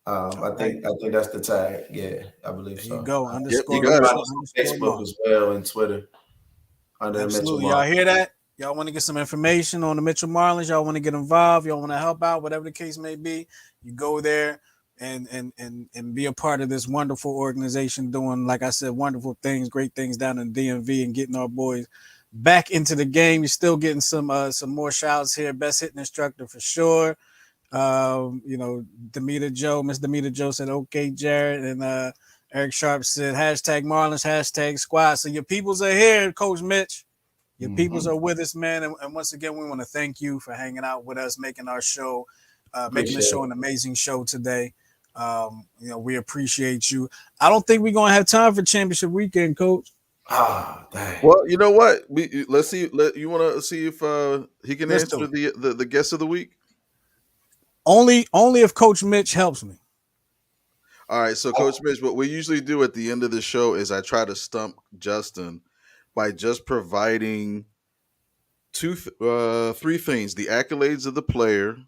I think that's the tag. Yeah, I believe so. There you go. Underscore you got Mitchell, it. Facebook as well and Twitter. Absolutely. Y'all hear that? Y'all want to get some information on the Mitchell Marlins? Y'all want to get involved? Y'all want to help out? Whatever the case may be, you go there and be a part of this wonderful organization doing, like I said, wonderful things, great things down in DMV and getting our boys back into the game. You're still getting some more shouts here. Best hitting instructor for sure. Demeter Joe, Miss Demeter Joe said, okay, Jared. And Eric Sharp said, hashtag Marlins, hashtag squad. So your peoples are here, Coach Mitch. Your peoples are with us, man. And once again, we want to thank you for hanging out with us, making our show, making the show an amazing show today. We appreciate you. I don't think we're going to have time for championship weekend, Coach. Dang. Well, you know what? Let's see. You want to see if he can answer the guest of the week? Only if Coach Mitch helps me. All right, so Coach Mitch, what we usually do at the end of the show is I try to stump Justin by just providing three things: the accolades of the player,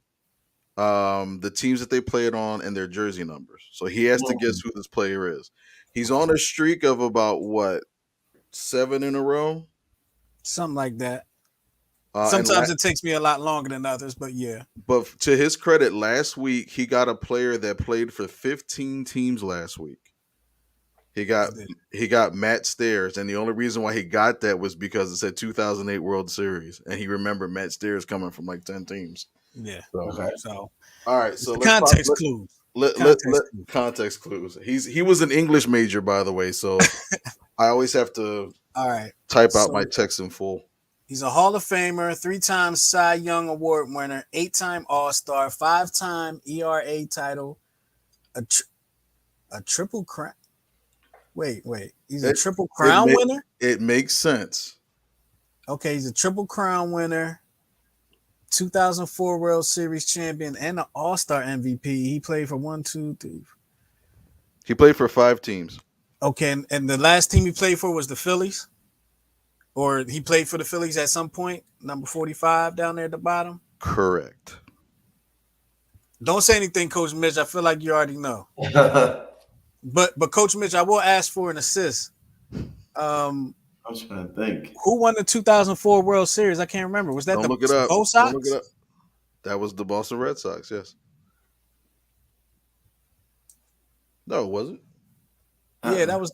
the teams that they played on, and their jersey numbers. So he has to guess who this player is. He's on a streak of about 7 in a row, something like that. Sometimes it takes me a lot longer than others, but yeah. But to his credit, last week he got a player that played for 15 teams last week. He got Matt Stairs, and the only reason why he got that was because it said 2008 World Series, and he remembered Matt Stairs coming from 10 teams. Yeah. So all right. So context clues. Context clues. He was an English major, by the way, so I always have to type out my text in full. He's a Hall of Famer, 3-time Cy Young Award winner, 8-time All-Star, 5-time ERA title, a triple crown. Wait. He's a triple crown winner? It makes sense. Okay, he's a Triple Crown winner, 2004 World Series champion, and an All-Star MVP. He played for 1, 2, 3. He played for 5 teams. Okay, and the last team he played for was the Phillies, or he played for the Phillies at some point. Number 45 down there at the bottom. Correct. Don't say anything, Coach Mitch. I feel like you already know. But Coach Mitch, I will ask for an assist. I'm trying to think. Who won the 2004 World Series? I can't remember. Was that Don't the look it up. Bo Sox? Don't look it up. That was the Boston Red Sox, yes. No, it wasn't. Yeah, that was.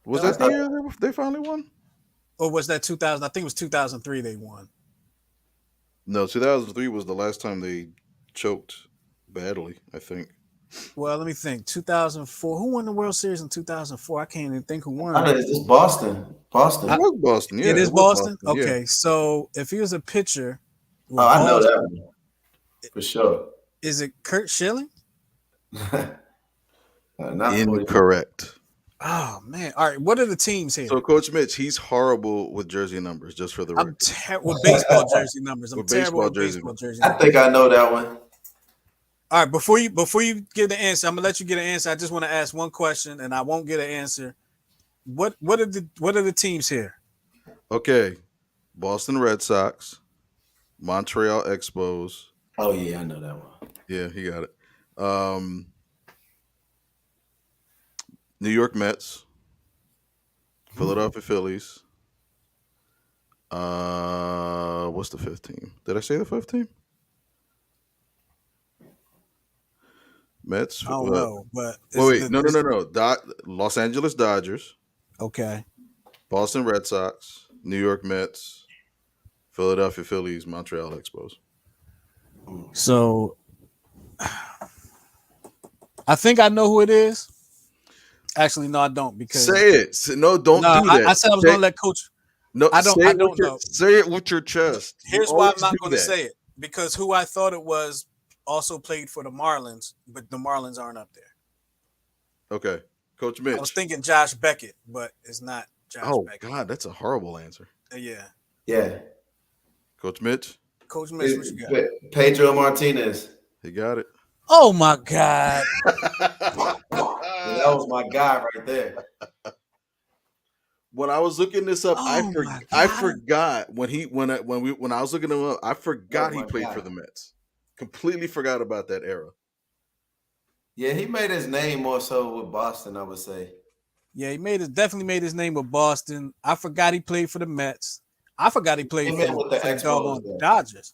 Was that the year they finally won? Or was that 2000? I think it was 2003 they won. No, 2003 was the last time they choked badly, I think. Well, let me think. 2004. Who won the World Series in 2004? I can't even think who won. I know it's Boston. Boston. It was Boston, yeah. It is was Boston? yeah. Okay, so if he was a pitcher, Oh, I know that one. For sure. Is it Kurt Schilling? Not Incorrect. Oh man! All right, what are the teams here? So, Coach Mitch, he's horrible with jersey numbers. Just for the record, with baseball jersey numbers. I'm With terrible with baseball baseball jersey I numbers. think I know that one. All right, before you give the answer, I'm gonna let you get an answer. I just want to ask one question, and I won't get an answer. What are the teams here? Okay, Boston Red Sox, Montreal Expos. Oh yeah, I know that one. Yeah, he got it. New York Mets, Philadelphia Phillies. What's the 5th team? Did I say the 5th team? Mets. I don't know, but Wait. No. Los Angeles Dodgers, Okay. Boston Red Sox, New York Mets, Philadelphia Phillies, Montreal Expos. So I think I know who it is. Actually, no, I don't because Say it. No, don't do that. I said I was going to let Coach. No, I don't know. Say it with your chest. Here's why I'm not going to say it, because who I thought it was also played for the Marlins, but the Marlins aren't up there. Okay, Coach Mitch. I was thinking Josh Beckett, but it's not Josh Beckett. God, that's a horrible answer. Yeah. Coach Mitch. Coach Mitch, what you got? Pedro Martinez. He got it. Oh my God. That was my guy right there. When I was looking this up, I forgot when I was looking him up, I forgot he played for the Mets. Completely forgot about that era. Yeah, he made his name more so with Boston, I would say. Yeah, he definitely made his name with Boston. I forgot he played for the Mets. I forgot he played for the Dodgers.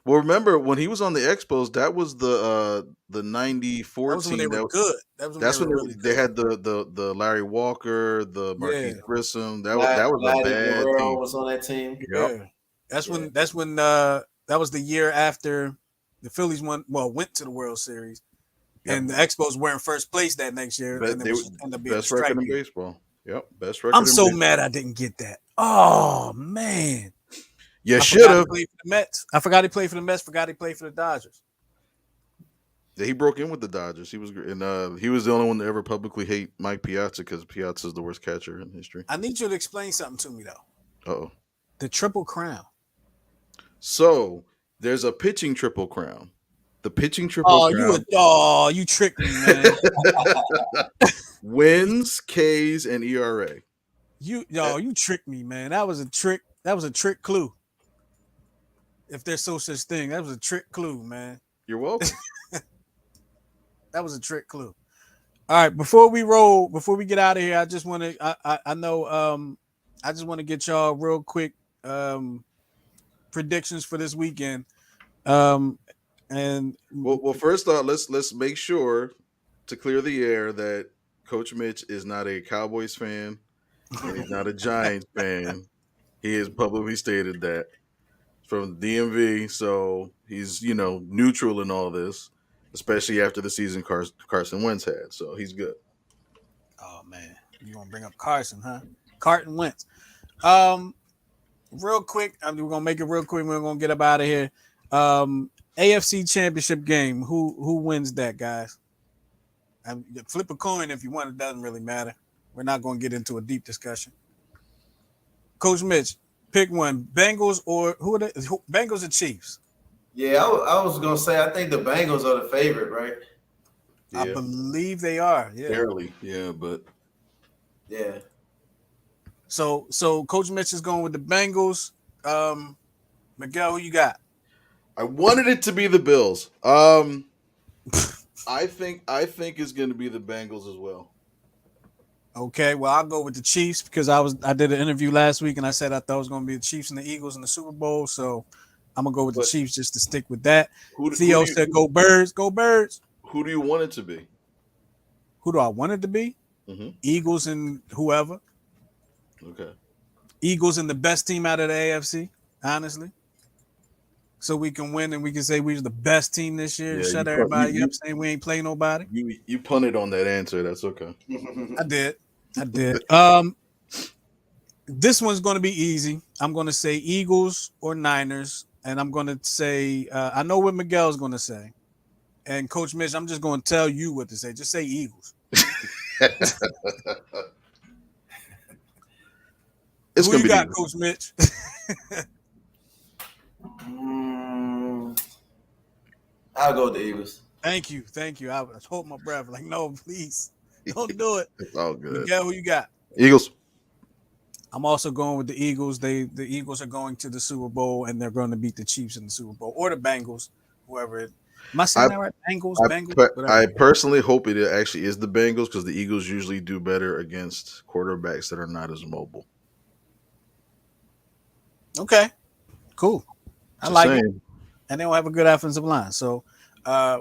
Well, remember when he was on the Expos, that was the 94 that was when team. They were good. That's when they had the Larry Walker, the Marquise Grissom. That was a bad team. Was on that team. Yeah, that's when that was the year after the Phillies went to the World Series, and the Expos were in first place that next year. But and they ended up being best record in baseball. Yep, best record. I'm so mad I didn't get that. Oh man. You should have. I forgot he played for the Mets. Forgot he played for the Dodgers. Yeah, he broke in with the Dodgers. He was and he was the only one to ever publicly hate Mike Piazza because Piazza is the worst catcher in history. I need you to explain something to me though. Uh-oh. The Triple Crown. So there's a pitching Triple Crown. The pitching Triple Crown. You tricked me, man. Wins, Ks, and ERA. You tricked me, man. That was a trick. That was a trick clue. If there's such thing, that was a trick clue, man. You're welcome. That was a trick clue. All right, before we get out of here, I just want to I just want to get y'all real quick predictions for this weekend. And well, first off, let's make sure to clear the air that Coach Mitch is not a Cowboys fan and he's not a Giants fan. He has publicly stated that from the DMV, so he's neutral in all this, especially after the season Carson Wentz had. So he's good. Oh man, you gonna bring up Carson, huh? Carton Wentz. Real quick, we're gonna make it real quick. We're gonna get up out of here. AFC Championship game. Who wins that, guys? Flip a coin if you want. It doesn't really matter. We're not gonna get into a deep discussion. Coach Mitch, Pick one. Bengals or who are the Bengals or Chiefs? Yeah, I was gonna say I think the Bengals are the favorite, right? I Yeah, believe they are. Yeah. barely. Yeah, but Yeah. So Coach Mitch is going with the Bengals. Miguel, who you got? I wanted it to be the Bills. I think it's going to be the Bengals as well. Okay, well I'll go with the Chiefs because I did an interview last week and I said I thought it was going to be the Chiefs and the Eagles in the Super Bowl. So I'm gonna go with the But Chiefs just to stick with that. who do Theo you said, "Go Birds, go Birds." who do you want it to be? Who do I want it to be? Hmm. Eagles and whoever. Okay. Eagles and the best team out of the AFC, honestly. So we can win and we can say we're the best team this year and Yeah, shut everybody up saying we ain't playing nobody. you punted on that answer. That's okay. I did. I did. This one's going to be easy. I'm going to say Eagles or Niners, and I'm going to say I know what Miguel's going to say. And Coach Mitch, I'm just going to tell you what to say. Just say Eagles. It's Who gonna you be got, the Coach Mitch? I'll go with the Eagles. Thank you. Thank you. I was holding my breath. Like, no, please. Don't do it. It's all good. Miguel, who you got? Eagles. I'm also going with the Eagles. The Eagles are going to the Super Bowl and they're going to beat the Chiefs in the Super Bowl or the Bengals, whoever it. Am I saying I that right? Bengals, I Bengals, I whatever. personally hope it actually is the Bengals because the Eagles usually do better against quarterbacks that are not as mobile. Okay, cool. I Just like it. saying. And they don't have a good offensive line. So,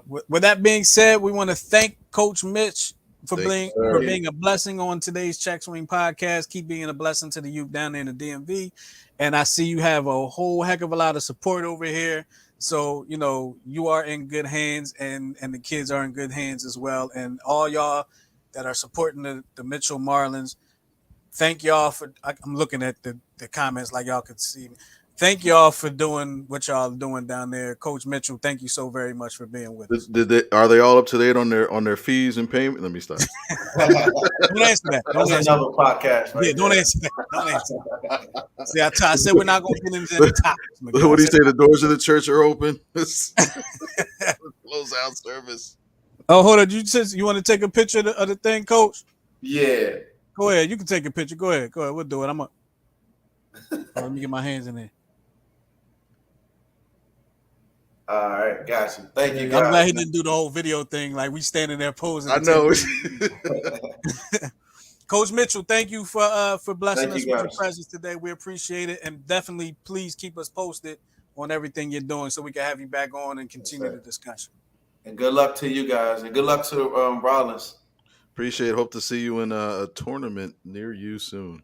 with that being said, we want to thank Coach Mitch for Thank you, being sir. a blessing on today's Check Swing podcast. Keep being a blessing to the youth down there in the DMV. And I see you have a whole heck of a lot of support over here. So, you are in good hands and the kids are in good hands as well. And all y'all that are supporting the Mitchell Marlins, thank y'all for. I'm looking at the comments like y'all could see me. Thank y'all for doing what y'all doing down there, Coach Mitchell. Thank you so very much for being with us. Are they all up to date on their fees and payment? Let me stop. Don't answer that. Don't That's answer another that. podcast, right? Yeah, don't answer that. Don't answer that. See, I said we're not going to get into any topics. Miguel. What do you say? The doors of the church are open. Close out service. Oh, hold on. You want to take a picture of the thing, Coach? Yeah. Go ahead. You can take a picture. Go ahead. We'll do it. Let me get my hands in there. All right, got you. Thank you, I'm guys. glad he didn't do the whole video thing. Like we standing there posing. I know. Coach Mitchell, thank you for blessing Thank us you, with your guys. presence today. We appreciate it, and definitely please keep us posted on everything you're doing so we can have you back on and continue the discussion. And good luck to you guys, and good luck to Rollins. Appreciate it. Hope to see you in a tournament near you soon.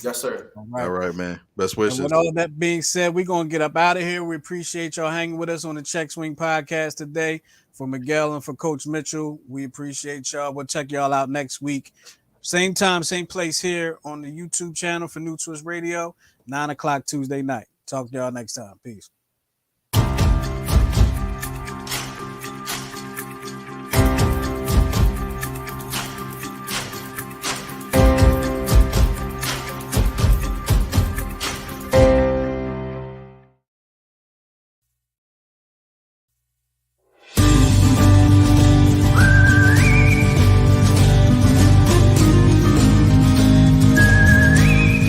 Yes, sir. All right, man. Best And wishes. with all of that being said, we're going to get up out of here. We appreciate y'all hanging with us on the Check Swing podcast today. For Miguel and for Coach Mitchell, we appreciate y'all. We'll check y'all out next week. Same time, same place here on the YouTube channel for New Twist Radio, 9 o'clock Tuesday night. Talk to y'all next time. Peace.